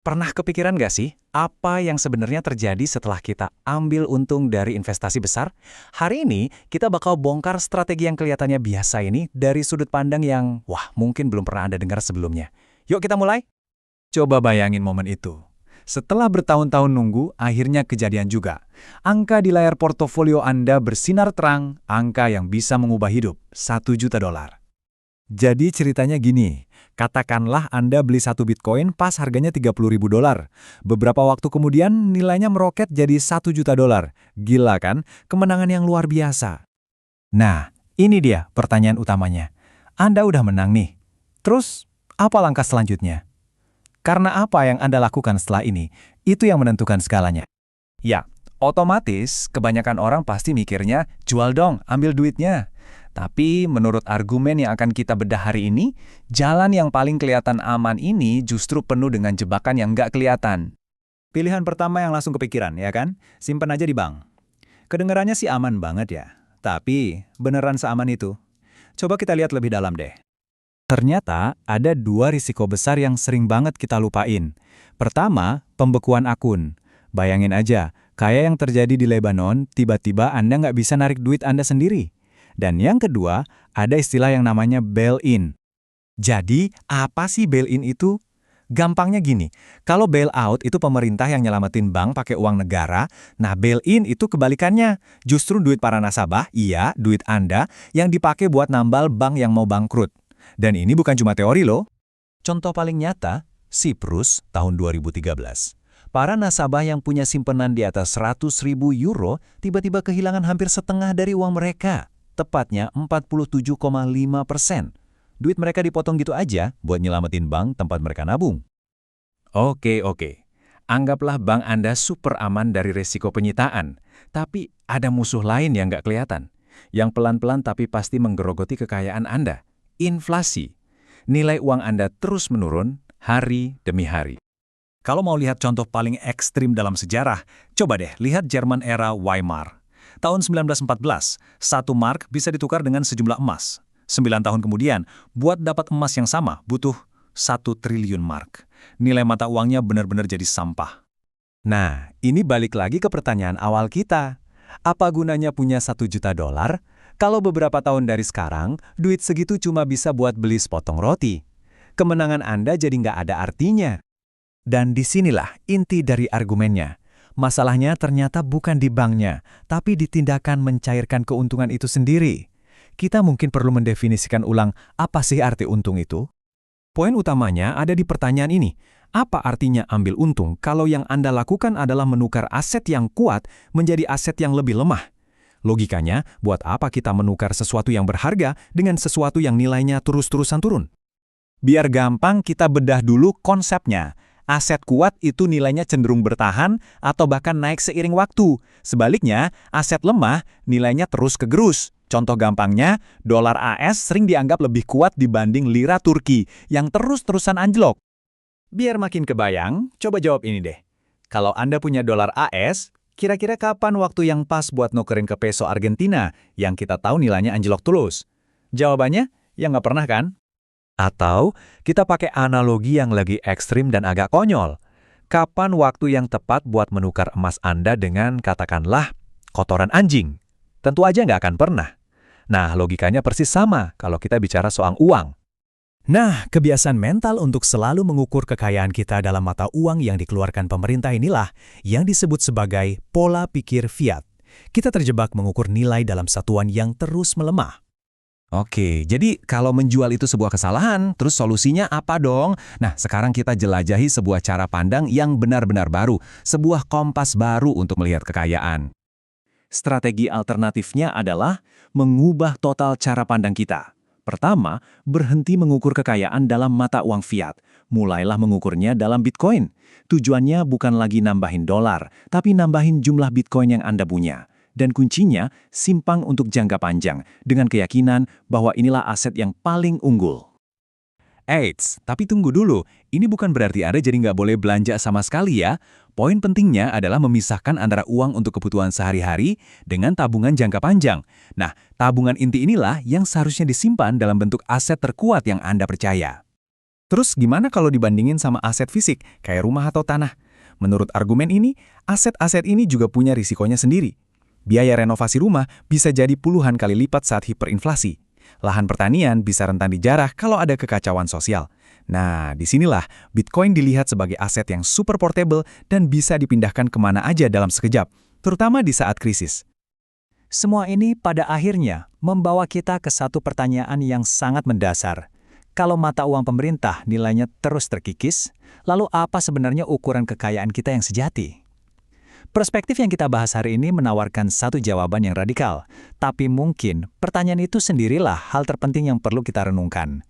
Pernah kepikiran nggak sih, apa yang sebenarnya terjadi setelah kita ambil untung dari investasi besar? Hari ini, kita bakal bongkar strategi yang kelihatannya biasa ini dari sudut pandang yang, wah, mungkin belum pernah Anda dengar sebelumnya. Yuk kita mulai. Coba bayangin momen itu. Setelah bertahun-tahun nunggu, akhirnya kejadian juga. Angka di layar portofolio Anda bersinar terang, angka yang bisa mengubah hidup, $1 juta. Jadi ceritanya gini, katakanlah Anda beli satu Bitcoin pas harganya $30.000. Beberapa waktu kemudian nilainya meroket jadi $1 juta. Gila kan? Kemenangan yang luar biasa. Nah, ini dia pertanyaan utamanya. Anda udah menang nih. Terus, apa langkah selanjutnya? Karena apa yang Anda lakukan setelah ini, itu yang menentukan segalanya. Ya, otomatis kebanyakan orang pasti mikirnya, jual dong, ambil duitnya. Tapi menurut argumen yang akan kita bedah hari ini, jalan yang paling kelihatan aman ini justru penuh dengan jebakan yang nggak kelihatan. Pilihan pertama yang langsung kepikiran, ya kan? Simpen aja di bank. Kedengarannya sih aman banget ya. Tapi, beneran seaman itu? Coba kita lihat lebih dalam deh. Ternyata ada dua risiko besar yang sering banget kita lupain. Pertama, pembekuan akun. Bayangin aja, kayak yang terjadi di Lebanon, tiba-tiba Anda nggak bisa narik duit Anda sendiri. Dan yang kedua, ada istilah yang namanya bail-in. Jadi, apa sih bail-in itu? Gampangnya gini, kalau bail-out itu pemerintah yang nyelamatin bank pakai uang negara, nah bail-in itu kebalikannya. Justru duit para nasabah, iya, duit Anda, yang dipakai buat nambal bank yang mau bangkrut. Dan ini bukan cuma teori loh. Contoh paling nyata, Siprus tahun 2013. Para nasabah yang punya simpenan di atas 100.000 euro tiba-tiba kehilangan hampir setengah dari uang mereka. Tepatnya 47,5%. Duit mereka dipotong gitu aja buat nyelamatin bank tempat mereka nabung. Oke. Anggaplah bank Anda super aman dari resiko penyitaan. Tapi ada musuh lain yang nggak kelihatan. Yang pelan-pelan tapi pasti menggerogoti kekayaan Anda. Inflasi. Nilai uang Anda terus menurun hari demi hari. Kalau mau lihat contoh paling ekstrim dalam sejarah, coba deh lihat Jerman era Weimar. Tahun 1914, 1 mark bisa ditukar dengan sejumlah emas. 9 tahun kemudian, buat dapat emas yang sama, butuh 1 triliun mark. Nilai mata uangnya benar-benar jadi sampah. Nah, ini balik lagi ke pertanyaan awal kita. Apa gunanya punya $1 juta kalau beberapa tahun dari sekarang, duit segitu cuma bisa buat beli sepotong roti? Kemenangan Anda jadi nggak ada artinya. Dan disinilah inti dari argumennya. Masalahnya ternyata bukan di banknya, tapi di tindakan mencairkan keuntungan itu sendiri. Kita mungkin perlu mendefinisikan ulang apa sih arti untung itu? Poin utamanya ada di pertanyaan ini. Apa artinya ambil untung kalau yang Anda lakukan adalah menukar aset yang kuat menjadi aset yang lebih lemah? Logikanya, buat apa kita menukar sesuatu yang berharga dengan sesuatu yang nilainya terus-terusan turun? Biar gampang kita bedah dulu konsepnya. Aset kuat itu nilainya cenderung bertahan atau bahkan naik seiring waktu. Sebaliknya, aset lemah nilainya terus kegerus. Contoh gampangnya, dolar AS sering dianggap lebih kuat dibanding lira Turki yang terus-terusan anjlok. Biar makin kebayang, coba jawab ini deh. Kalau Anda punya dolar AS, kira-kira kapan waktu yang pas buat nukerin ke peso Argentina yang kita tahu nilainya anjlok terus? Jawabannya, ya nggak pernah kan? Atau kita pakai analogi yang lagi ekstrim dan agak konyol. Kapan waktu yang tepat buat menukar emas Anda dengan katakanlah kotoran anjing? Tentu aja nggak akan pernah. Nah, logikanya persis sama kalau kita bicara soal uang. Nah, kebiasaan mental untuk selalu mengukur kekayaan kita dalam mata uang yang dikeluarkan pemerintah inilah yang disebut sebagai pola pikir fiat. Kita terjebak mengukur nilai dalam satuan yang terus melemah. Oke, jadi kalau menjual itu sebuah kesalahan, terus solusinya apa dong? Nah, sekarang kita jelajahi sebuah cara pandang yang benar-benar baru, sebuah kompas baru untuk melihat kekayaan. Strategi alternatifnya adalah mengubah total cara pandang kita. Pertama, berhenti mengukur kekayaan dalam mata uang fiat. Mulailah mengukurnya dalam Bitcoin. Tujuannya bukan lagi nambahin dolar, tapi nambahin jumlah Bitcoin yang Anda punya. Dan kuncinya, simpan untuk jangka panjang, dengan keyakinan bahwa inilah aset yang paling unggul. Eits, tapi tunggu dulu, ini bukan berarti Anda jadi nggak boleh belanja sama sekali ya. Poin pentingnya adalah memisahkan antara uang untuk kebutuhan sehari-hari dengan tabungan jangka panjang. Nah, tabungan inti inilah yang seharusnya disimpan dalam bentuk aset terkuat yang Anda percaya. Terus gimana kalau dibandingin sama aset fisik, kayak rumah atau tanah? Menurut argumen ini, aset-aset ini juga punya risikonya sendiri. Biaya renovasi rumah bisa jadi puluhan kali lipat saat hiperinflasi. Lahan pertanian bisa rentan dijarah kalau ada kekacauan sosial. Nah, disinilah Bitcoin dilihat sebagai aset yang super portable dan bisa dipindahkan kemana aja dalam sekejap, terutama di saat krisis. Semua ini pada akhirnya membawa kita ke satu pertanyaan yang sangat mendasar. Kalau mata uang pemerintah nilainya terus terkikis, lalu apa sebenarnya ukuran kekayaan kita yang sejati? Perspektif yang kita bahas hari ini menawarkan satu jawaban yang radikal, tapi mungkin pertanyaan itu sendirilah hal terpenting yang perlu kita renungkan.